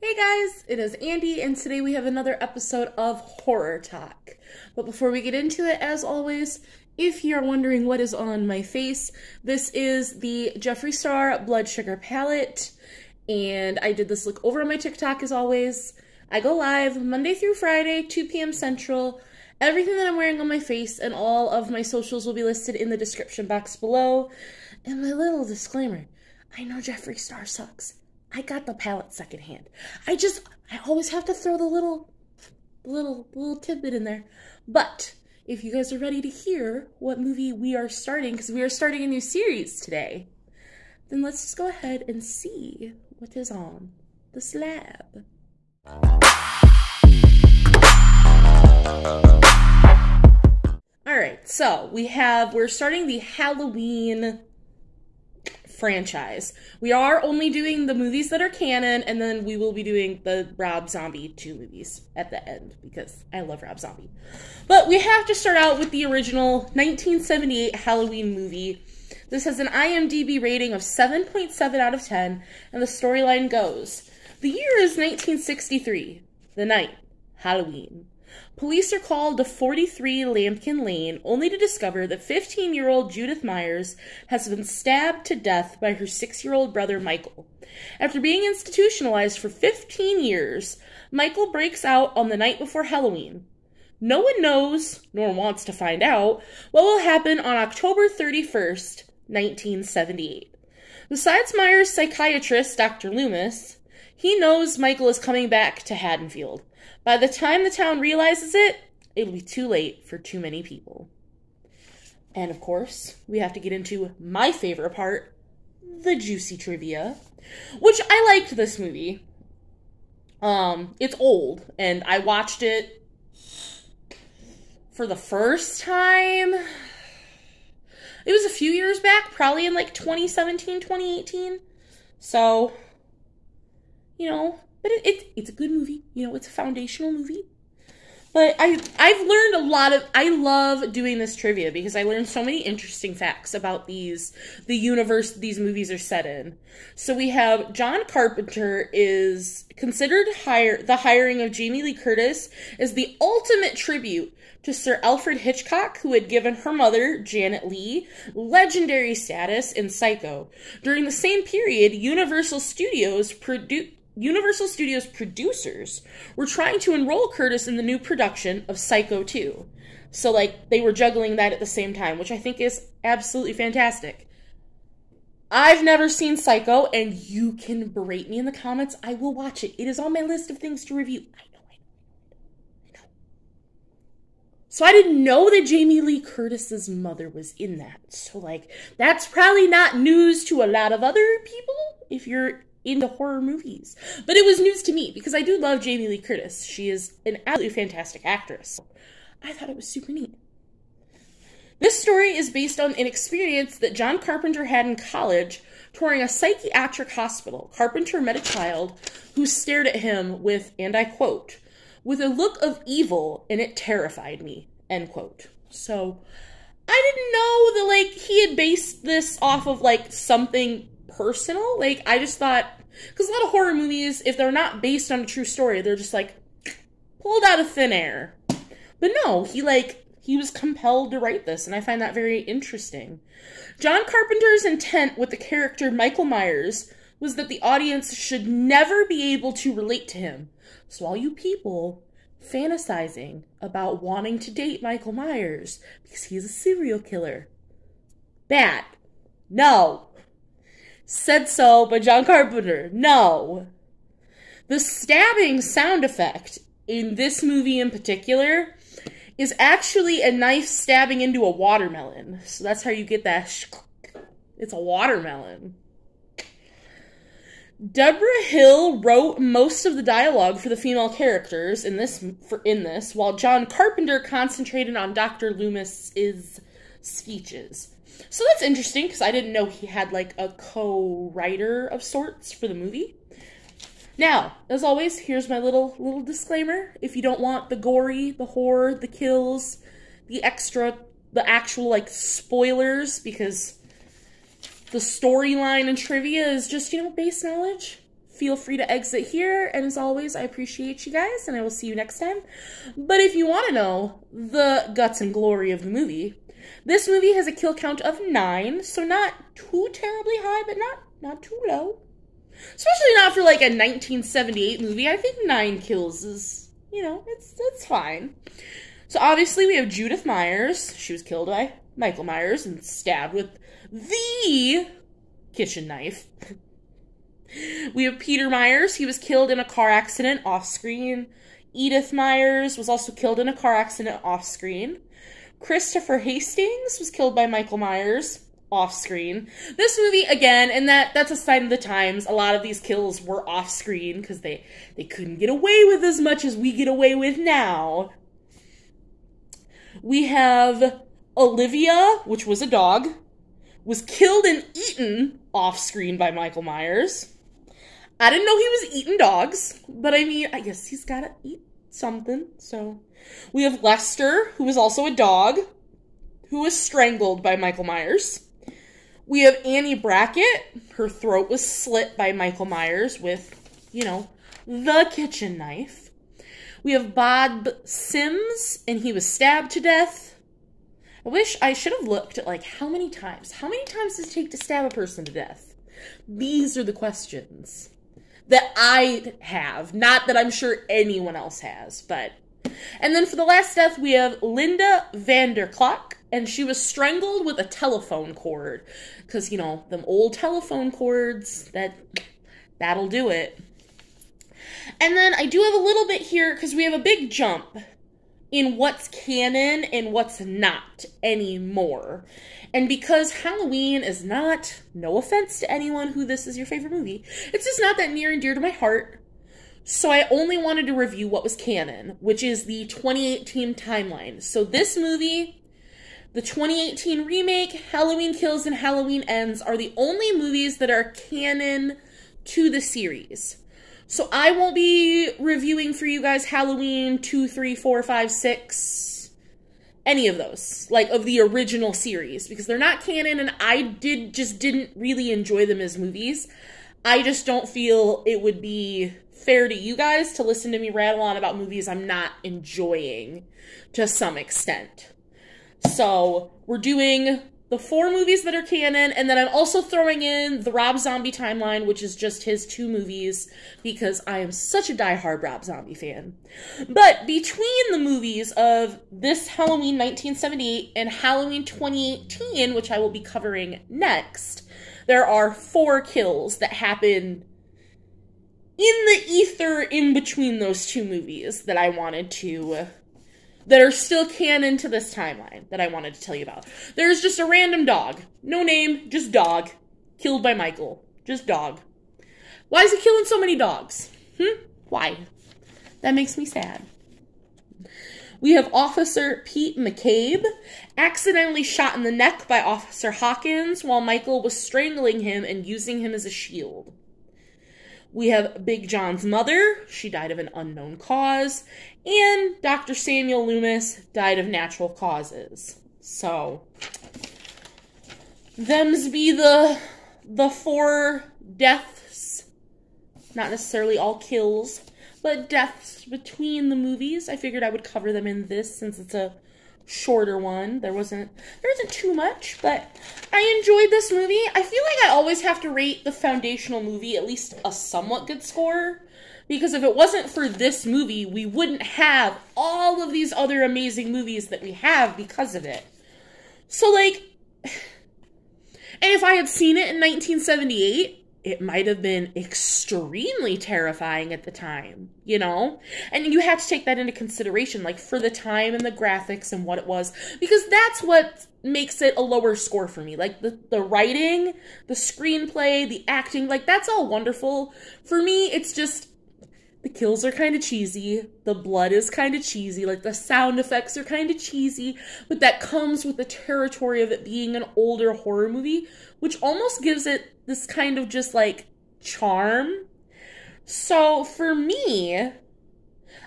Hey guys, it is Andy, and today we have another episode of Horror Talk. But before we get into it, as always, if you're wondering what is on my face, this is the Jeffree Star Blood Sugar Palette, and I did this look over on my TikTok as always. I go live Monday through Friday, 2 p.m. Central. Everything that I'm wearing on my face and all of my socials will be listed in the description box below. And my little disclaimer, I know Jeffree Star sucks. I got the palette secondhand. I always have to throw the little tidbit in there. But if you guys are ready to hear what movie we are starting, because we are starting a new series today, then let's just go ahead and see what is on the slab. Alright, so we're starting the Halloween franchise. We are only doing the movies that are canon, and then we will be doing the Rob Zombie 2 movies at the end, because I love Rob Zombie. But we have to start out with the original 1978 Halloween movie. This has an IMDb rating of 7.7 out of 10, and the storyline goes, the year is 1963, the night, Halloween. Police are called to 43 Lambkin Lane, only to discover that 15-year-old Judith Myers has been stabbed to death by her 6-year-old brother Michael. After being institutionalized for 15 years, Michael breaks out on the night before Halloween. No one knows, nor wants to find out, what will happen on October 31st, 1978. Besides Myers' psychiatrist, Dr. Loomis, he knows Michael is coming back to Haddonfield. By the time the town realizes it, it'll be too late for too many people. And of course, we have to get into my favorite part, the juicy trivia, which I liked this movie. It's old, and I watched it for the first time. It was a few years back, probably in like 2017, 2018. So, you know, but it's a good movie. You know, it's a foundational movie. But I've learned a lot of... I love doing this trivia because I learned so many interesting facts about the universe these movies are set in. So we have John Carpenter is considered the hiring of Jamie Lee Curtis as the ultimate tribute to Sir Alfred Hitchcock, who had given her mother, Janet Leigh, legendary status in Psycho. During the same period, Universal Studios producers were trying to enroll Curtis in the new production of Psycho 2. So, like, they were juggling that at the same time, which I think is absolutely fantastic. I've never seen Psycho, and you can berate me in the comments. I will watch it. It is on my list of things to review. I know. So I didn't know that Jamie Lee Curtis's mother was in that. So, like, that's probably not news to a lot of other people if you're into horror movies. But it was news to me because I do love Jamie Lee Curtis. She is an absolutely fantastic actress. I thought it was super neat. This story is based on an experience that John Carpenter had in college touring a psychiatric hospital. Carpenter met a child who stared at him with, and I quote, "with a look of evil, and it terrified me," end quote. So I didn't know that, like, he had based this off of, like, something personal. Like, I just thought, because a lot of horror movies, if they're not based on a true story, they're just like pulled out of thin air. But no, he was compelled to write this, and I find that very interesting. John Carpenter's intent with the character Michael Myers was that the audience should never be able to relate to him. So all you people fantasizing about wanting to date Michael Myers because he's a serial killer, bad. No. Said so by John Carpenter. No. The stabbing sound effect in this movie in particular is actually a knife stabbing into a watermelon. So that's how you get that. It's a watermelon. Deborah Hill wrote most of the dialogue for the female characters in this, while John Carpenter concentrated on Dr. Loomis's speeches. So that's interesting, because I didn't know he had, like, a co-writer of sorts for the movie. Now, as always, here's my little disclaimer. If you don't want the gory, the horror, the kills, the actual, like, spoilers, because the storyline and trivia is just, you know, base knowledge, feel free to exit here. And as always, I appreciate you guys, and I will see you next time. But if you want to know the guts and glory of the movie, this movie has a kill count of 9, so not too terribly high, but not too low. Especially not for like a 1978 movie. I think 9 kills is, you know, it's fine. So obviously we have Judith Myers. She was killed by Michael Myers and stabbed with the kitchen knife. We have Peter Myers. He was killed in a car accident off-screen. Edith Myers was also killed in a car accident off-screen. Christopher Hastings was killed by Michael Myers off-screen. This movie, again, and that's a sign of the times, a lot of these kills were off-screen because they couldn't get away with as much as we get away with now. We have Olivia, which was a dog, was killed and eaten off-screen by Michael Myers. I didn't know he was eating dogs, but I mean, I guess he's gotta eat something, so. We have Lester, who was also a dog, who was strangled by Michael Myers. We have Annie Brackett. Her throat was slit by Michael Myers with, you know, the kitchen knife. We have Bob Sims, and he was stabbed to death. I wish I should have looked at, like, how many times does it take to stab a person to death? These are the questions that I have. Not that I'm sure anyone else has, but. And then for the last death, we have Linda Vanderklok, and she was strangled with a telephone cord. Because, you know, them old telephone cords, that'll do it. And then I do have a little bit here, because we have a big jump in what's canon and what's not anymore. And because Halloween is not, no offense to anyone who this is your favorite movie, it's just not that near and dear to my heart. So I only wanted to review what was canon, which is the 2018 timeline. So this movie, the 2018 remake, Halloween Kills and Halloween Ends are the only movies that are canon to the series. So I won't be reviewing for you guys Halloween 2, 3, 4, 5, 6, any of those, like of the original series, because they're not canon and I just didn't really enjoy them as movies. I just don't feel it would be fair to you guys to listen to me rattle on about movies I'm not enjoying to some extent. So we're doing the 4 movies that are canon, and then I'm also throwing in the Rob Zombie timeline, which is just his 2 movies, because I am such a diehard Rob Zombie fan. But between the movies of this Halloween 1978 and Halloween 2018, which I will be covering next, there are 4 kills that happen in the ether in between those 2 movies that I wanted to, that are still canon to this timeline that I wanted to tell you about. There's just a random dog. No name, just dog. Killed by Michael. Just dog. Why is he killing so many dogs? Why? That makes me sad. We have Officer Pete McCabe, accidentally shot in the neck by Officer Hawkins while Michael was strangling him and using him as a shield. We have Big John's mother. She died of an unknown cause. And Dr. Samuel Loomis died of natural causes. So, them's be the 4 deaths. Not necessarily all kills, but deaths between the movies. I figured I would cover them in this since it's a shorter one. There isn't too much, but I enjoyed this movie. I feel like I always have to rate the foundational movie at least a somewhat good score, because if it wasn't for this movie, we wouldn't have all of these other amazing movies that we have because of it. So, like, and if I had seen it in 1978, it might have been extremely terrifying at the time, you know? And you have to take that into consideration, like, for the time and the graphics and what it was, because that's what makes it a lower score for me. Like, the writing, the screenplay, the acting, like, that's all wonderful. For me, it's just, the kills are kind of cheesy, the blood is kind of cheesy, like, the sound effects are kind of cheesy, but that comes with the territory of it being an older horror movie, which almost gives it this kind of just, like, charm. So, for me, I'm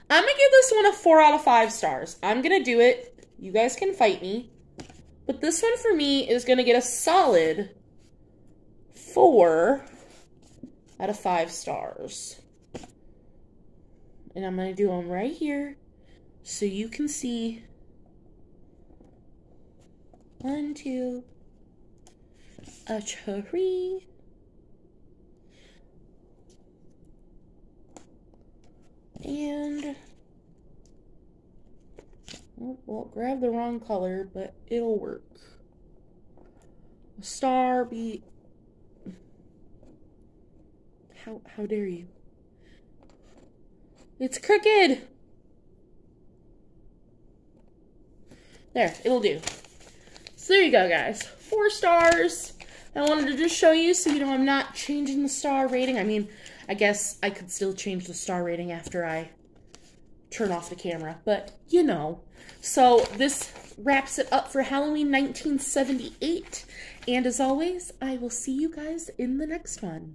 gonna give this one a 4 out of 5 stars. I'm gonna do it. You guys can fight me. But this one, for me, is gonna get a solid 4 out of 5 stars. And I'm going to do them right here so you can see. 1, 2, a cherry, and, well, grab the wrong color, but it'll work. A star be, how dare you? It's crooked! There, it'll do. So there you go, guys. 4 stars. I wanted to just show you so you know I'm not changing the star rating. I mean, I guess I could still change the star rating after I turn off the camera, but you know. So this wraps it up for Halloween 1978. And as always, I will see you guys in the next one.